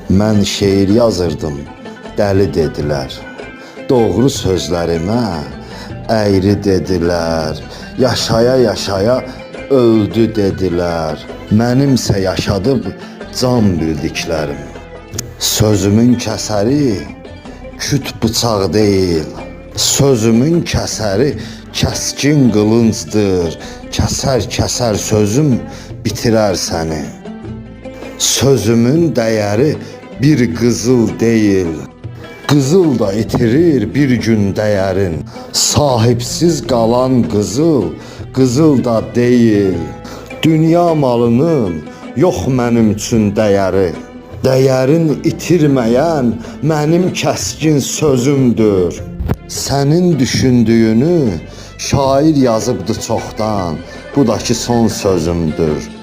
Mən şeir yazırdım, dəli dedilər. Doğru sözlərimə əyri dedilər. Yaşaya-yaşaya öldü dedilər. Mənimsə yaşadıb can bildiklərim. Sözümün kəsəri küt bıçaq deyil. Sözümün kəsəri kəskin qılıncdır. Kəsər sözüm bitirər səni. Sözümün dəyəri bir qızıl deyil. Qızıl da itirir bir gün dəyərin. Sahibsiz qalan qızıl da deyil. Dünya malının yox mənim üçün dəyəri. Dəyərin itirməyən mənim kəskin sözümdür. Sənin düşündüyünü şair yazıbdı çoxdan. Bu da ki son sözümdür.